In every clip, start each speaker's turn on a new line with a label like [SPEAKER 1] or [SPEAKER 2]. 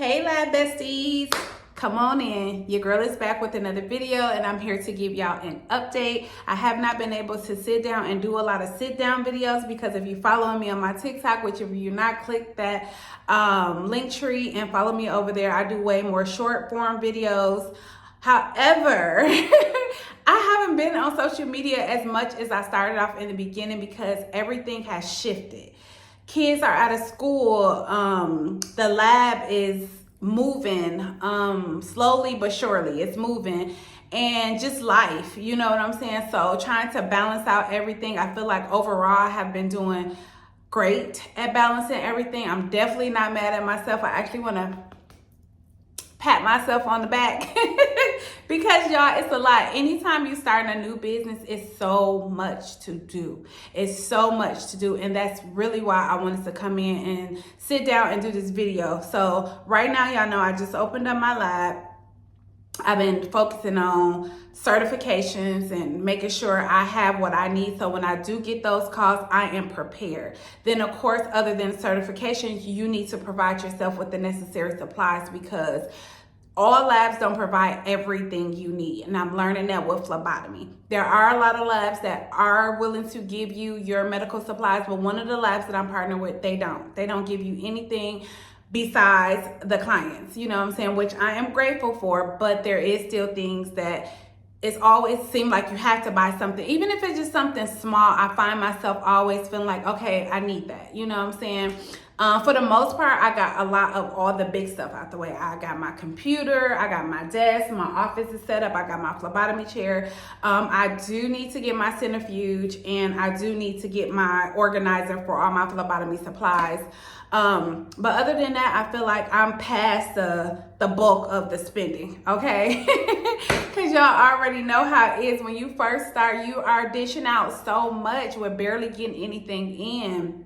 [SPEAKER 1] Hey lab besties, come on in. Your girl is back with another video and I'm here to give y'all an update. I have not been able to sit down and do a lot of sit down videos because if you follow me on my TikTok, which if you're not, click that link tree and follow me over there. I do way more short form videos. However, I haven't been on social media as much as I started off in the beginning because everything has shifted. Kids are out of school. The lab is moving slowly but surely. It's moving, and just life, you know what I'm saying? So trying to balance out everything. I feel like overall I have been doing great at balancing everything. I'm definitely not mad at myself. I actually want to pat myself on the back because y'all, it's a lot. Anytime you start a new business, it's so much to do. It's so much to do, and that's really why I wanted to come in and sit down and do this video. So right now, y'all know I just opened up my lab. I've been focusing on certifications and making sure I have what I need, so when I do get those calls, I am prepared. Then of course, other than certifications, you need to provide yourself with the necessary supplies because all labs don't provide everything you need, and I'm learning that with phlebotomy. There are a lot of labs that are willing to give you your medical supplies, but one of the labs that I'm partnered with, they don't give you anything besides the clients, you know what I'm saying, which I am grateful for, but there is still things that it's always seemed like you have to buy something. Even if it's just something small, I find myself always feeling like, okay, I need that, you know what I'm saying? For the most part, I got a lot of all the big stuff out the way. I got my computer, I got my desk, my office is set up, I got my phlebotomy chair. I do need to get my centrifuge, and I do need to get my organizer for all my phlebotomy supplies. But other than that, I feel like I'm past the bulk of the spending, okay? Because y'all already know how it is. When you first start, you are dishing out so much with barely getting anything in.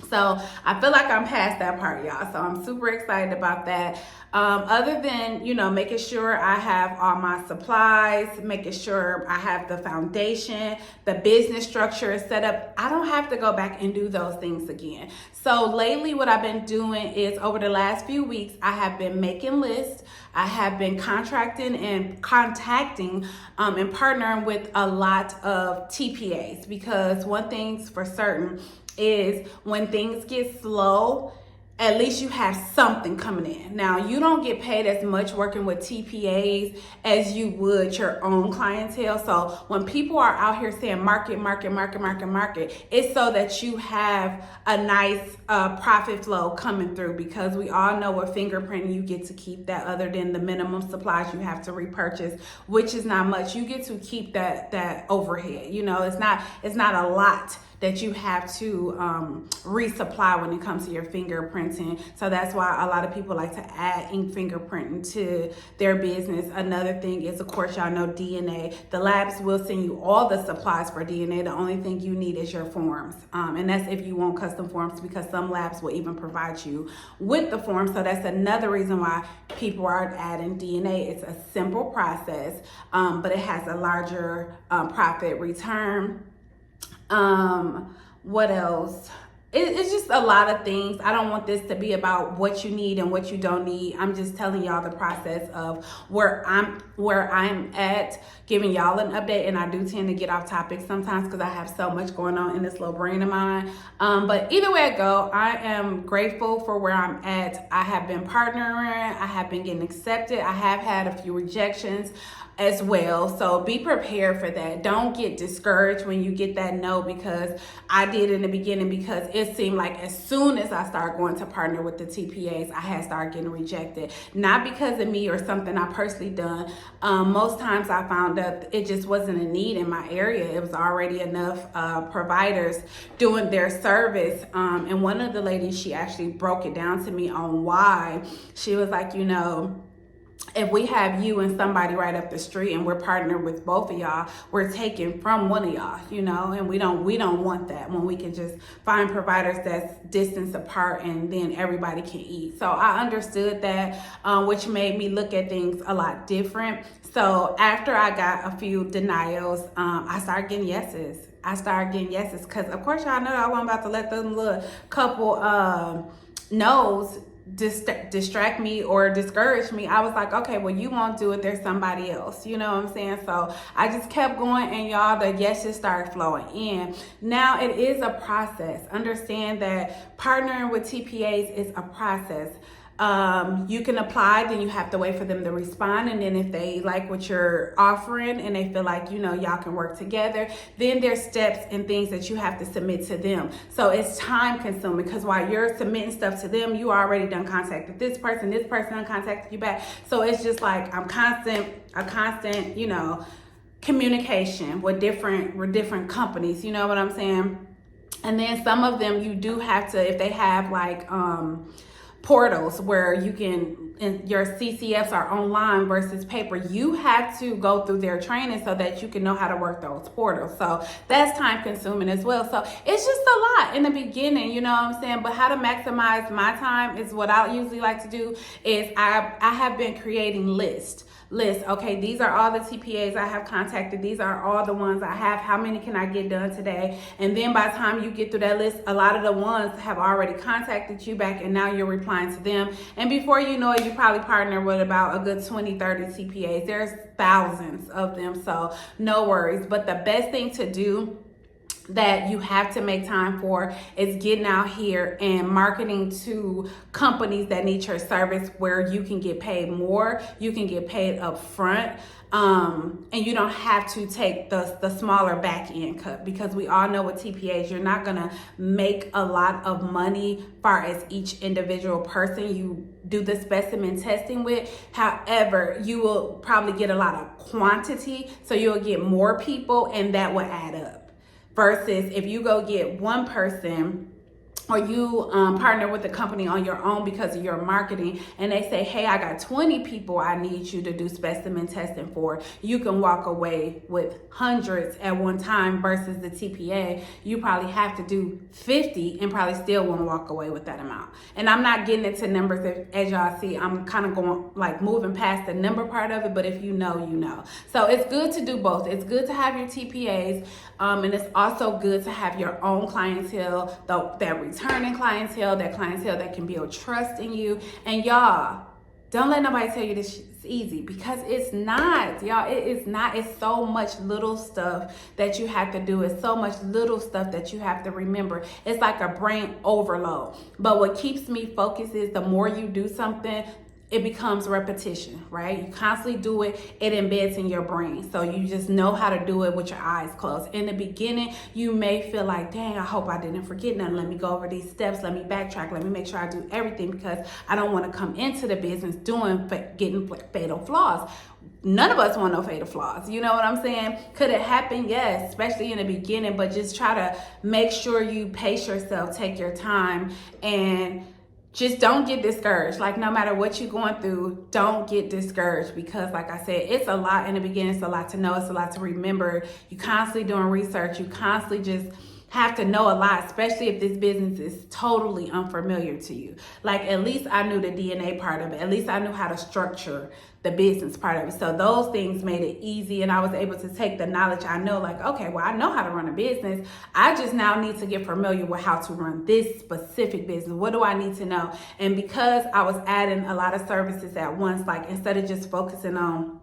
[SPEAKER 1] So I feel like I'm past that part, y'all. So I'm super excited about that. Other than, you know, making sure I have all my supplies, making sure I have the foundation, the business structure is set up, I don't have to go back and do those things again. So lately what I've been doing is over the last few weeks, I have been making lists. I have been contracting and contacting and partnering with a lot of TPAs, because one thing's for certain is when things get slow, at least you have something coming in. Now, you don't get paid as much working with TPAs as you would your own clientele. So when people are out here saying market, it's so that you have a nice profit flow coming through, because we all know with fingerprinting, you get to keep that, other than the minimum supplies you have to repurchase, which is not much. You get to keep that overhead. You know, it's not a lot that you have to resupply when it comes to your fingerprinting. So that's why a lot of people like to add ink fingerprinting to their business. Another thing is, of course, y'all know DNA. The labs will send you all the supplies for DNA. The only thing you need is your forms. And that's if you want custom forms, because some labs will even provide you with the forms. So that's another reason why people are adding DNA. It's a simple process, but it has a larger profit return. What else? It's just a lot of things. I don't want this to be about what you need and what you don't need. I'm just telling y'all the process of where I'm at, giving y'all an update. And I do tend to get off topic sometimes because I have so much going on in this little brain of mine. But either way I go, I am grateful for where I'm at. I have been partnering. I have been getting accepted. I have had a few rejections as well. So be prepared for that. Don't get discouraged when you get that no, because I did in the beginning, because it seemed like as soon as I started going to partner with the TPAs, I had started getting rejected. Not because of me or something I personally done. Most times I found out it just wasn't a need in my area. It was already enough providers doing their service. And one of the ladies, she actually broke it down to me on why. She was like, you know, if we have you and somebody right up the street and we're partnered with both of y'all, we're taking from one of y'all, you know, and we don't want that when we can just find providers that's distance apart and then everybody can eat. So I understood that, which made me look at things a lot different. So after I got a few denials, I started getting yeses. Because of course y'all know I wasn't about to let them little couple no's distract me or discourage me, I was like, okay, well, you won't do it, there's somebody else, you know what I'm saying? So I just kept going, and y'all, the yeses started flowing in. Now it is a process. Understand that partnering with TPAs is a process. You can apply, then you have to wait for them to respond, and then if they like what you're offering and they feel like, you know, y'all can work together, then there's steps and things that you have to submit to them. So it's time consuming, because while you're submitting stuff to them, you already done contacted this person done contacted you back. So it's just like a constant, you know, communication with different companies, you know what I'm saying? And then some of them you do have to, if they have like portals where you can, and your CCFs are online versus paper, you have to go through their training so that you can know how to work those portals. So that's time consuming as well. So it's just a lot in the beginning, you know what I'm saying? But how to maximize my time is what I usually like to do is I have been creating lists. Okay, these are all the TPAs I have contacted. These are all the ones I have. How many can I get done today? And then by the time you get through that list, a lot of the ones have already contacted you back, and now you're replying to them. And before you know it, you probably partner with about a good 20, 30 TPAs. There's thousands of them, so no worries. But the best thing to do that you have to make time for is getting out here and marketing to companies that need your service, where you can get paid more, you can get paid up front, and you don't have to take the smaller back end cut, because we all know with TPAs, you're not gonna make a lot of money far as each individual person you do the specimen testing with. However, you will probably get a lot of quantity, so you'll get more people, and that will add up. Versus if you go get one person, or you partner with a company on your own because of your marketing, and they say, hey, I got 20 people I need you to do specimen testing for, you can walk away with hundreds at one time. Versus the TPA, you probably have to do 50 and probably still won't walk away with that amount. And I'm not getting into numbers, as y'all see, I'm kind of going like moving past the number part of it, but if you know, you know. So it's good to do both. It's good to have your TPAs, and it's also good to have your own clientele, that returning clientele, that clientele that can build trust in you. And y'all, don't let nobody tell you this is easy, because it's not, y'all. It is not. It's so much little stuff that you have to do. It's so much little stuff that you have to remember. It's like a brain overload. But what keeps me focused is the more you do something, it becomes repetition, right? You constantly do it, it embeds in your brain. So you just know how to do it with your eyes closed. In the beginning, you may feel like, dang, I hope I didn't forget nothing. Let me go over these steps. Let me backtrack. Let me make sure I do everything, because I don't want to come into the business getting fatal flaws. None of us want no fatal flaws. You know what I'm saying? Could it happen? Yes, especially in the beginning, but just try to make sure you pace yourself, take your time, and just don't get discouraged. Like, no matter what you're going through, don't get discouraged, because like I said, it's a lot in the beginning. It's a lot to know. It's a lot to remember. You constantly doing research. You constantly just have to know a lot, especially if this business is totally unfamiliar to you. Like, at least I knew the DNA part of it. At least I knew how to structure the business part of it. So those things made it easy, and I was able to take the knowledge I know, like, okay, well, I know how to run a business. I just now need to get familiar with how to run this specific business. What do I need to know? And because I was adding a lot of services at once, like instead of just focusing on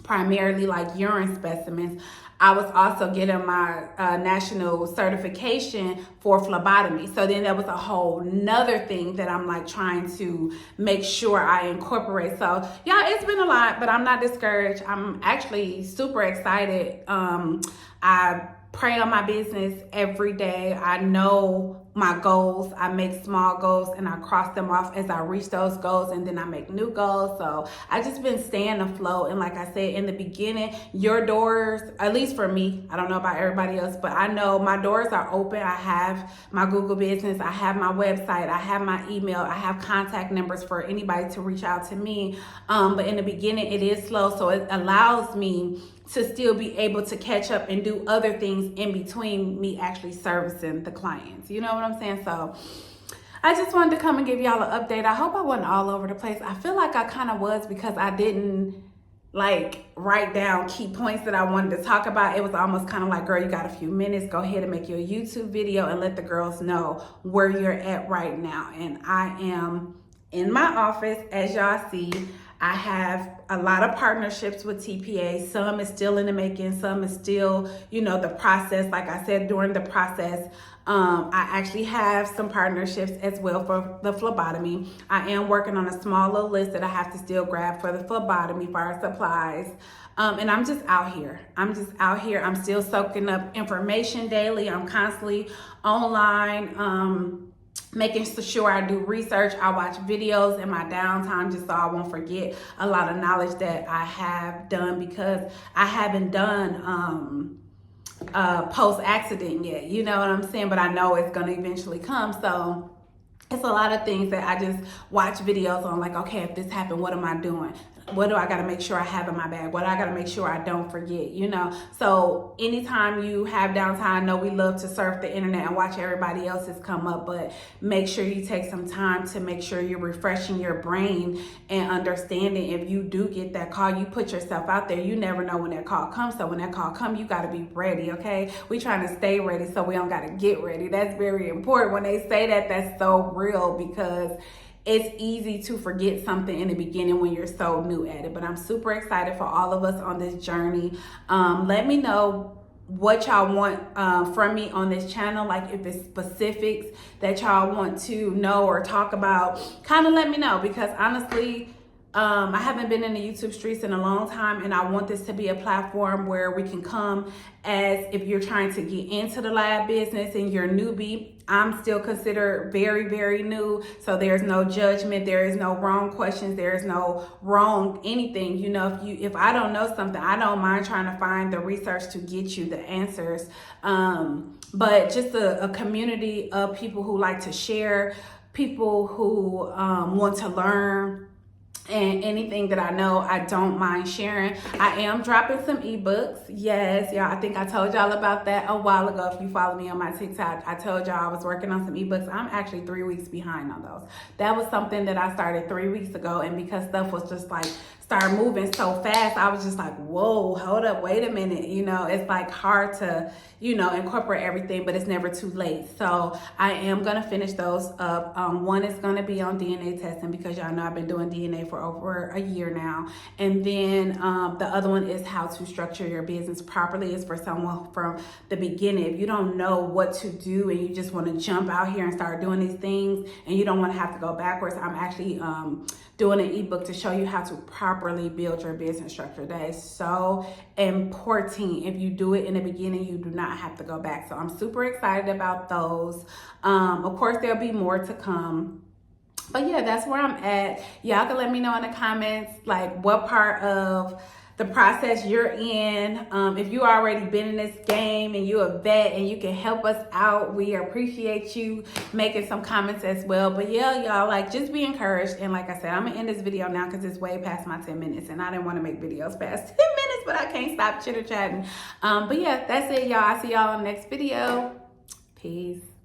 [SPEAKER 1] primarily like urine specimens, I was also getting my national certification for phlebotomy. So then there was a whole nother thing that I'm like trying to make sure I incorporate. So yeah, it's been a lot, but I'm not discouraged. I'm actually super excited. I pray on my business every day. I know my goals. I make small goals and I cross them off as I reach those goals, and then I make new goals. So I just been staying afloat. And like I said in the beginning, your doors, at least for me, I don't know about everybody else, but I know my doors are open. I have my Google business, I have my website, I have my email, I have contact numbers for anybody to reach out to me. But in the beginning, it is slow, so it allows me to still be able to catch up and do other things in between me actually servicing the clients. You know what I'm saying? So I just wanted to come and give y'all an update. I hope I wasn't all over the place. I feel like I kind of was, because I didn't like write down key points that I wanted to talk about. It was almost kind of like, girl, you got a few minutes, go ahead and make your YouTube video and let the girls know where you're at right now. And I am in my office, as y'all see, I have a lot of partnerships with TPAs. Some is still in the making, some is still, the process. Like I said, during the process, I actually have some partnerships as well for the phlebotomy. I am working on a small little list that I have to still grab for the phlebotomy for our supplies. And I'm just out here. I'm still soaking up information daily. I'm constantly online, making sure I do research. I watch videos in my downtime just so I won't forget a lot of knowledge that I have done, because I haven't done post accident yet. You know what I'm saying? But I know it's going to eventually come. So it's a lot of things that I just watch videos on, like, okay, if this happened, what am I doing? What do I got to make sure I have in my bag? What do I got to make sure I don't forget, So anytime you have downtime, I know we love to surf the internet and watch everybody else's come up, but make sure you take some time to make sure you're refreshing your brain and understanding. If you do get that call, you put yourself out there. You never know when that call comes. So when that call comes, you got to be ready, okay? We trying to stay ready so we don't got to get ready. That's very important. When they say that, that's so real, because it's easy to forget something in the beginning when you're so new at it. But I'm super excited for all of us on this journey. Let me know what y'all want from me on this channel. Like, if it's specifics that y'all want to know or talk about, kind of let me know, because honestly, I haven't been in the YouTube streets in a long time, and I want this to be a platform where we can come as, if you're trying to get into the lab business and you're a newbie. I'm still considered very, very new, so there's no judgment, there is no wrong questions, there is no wrong anything. If I don't know something, I don't mind trying to find the research to get you the answers. But just a community of people who like to share, people who want to learn. And anything that I know, I don't mind sharing. I am dropping some ebooks. Yes, y'all, I think I told y'all about that a while ago. If you follow me on my TikTok, I told y'all I was working on some ebooks. I'm actually 3 weeks behind on those. That was something that I started 3 weeks ago, and because stuff was just like start moving so fast, I was just like, whoa, hold up, wait a minute. It's like hard to, incorporate everything, but it's never too late. So I am gonna finish those up. One is gonna be on DNA testing, because y'all know I've been doing DNA for over a year now. And then the other one is how to structure your business properly. It's for someone from the beginning. If you don't know what to do and you just wanna jump out here and start doing these things, and you don't wanna have to go backwards, I'm actually doing an ebook to show you how to properly build your business structure. That is so important. If you do it in the beginning, you do not have to go back. So I'm super excited about those. Of course, there'll be more to come. But yeah, that's where I'm at. Y'all can let me know in the comments, like, what part of the process you're in. If you already been in this game and you're a vet and you can help us out, we appreciate you making some comments as well. But yeah, y'all, like, just be encouraged. And like I said, I'm gonna end this video now because it's way past my 10 minutes and I didn't want to make videos past 10 minutes, but I can't stop chitter chatting. But yeah, that's it, y'all. I'll see y'all in the next video. Peace.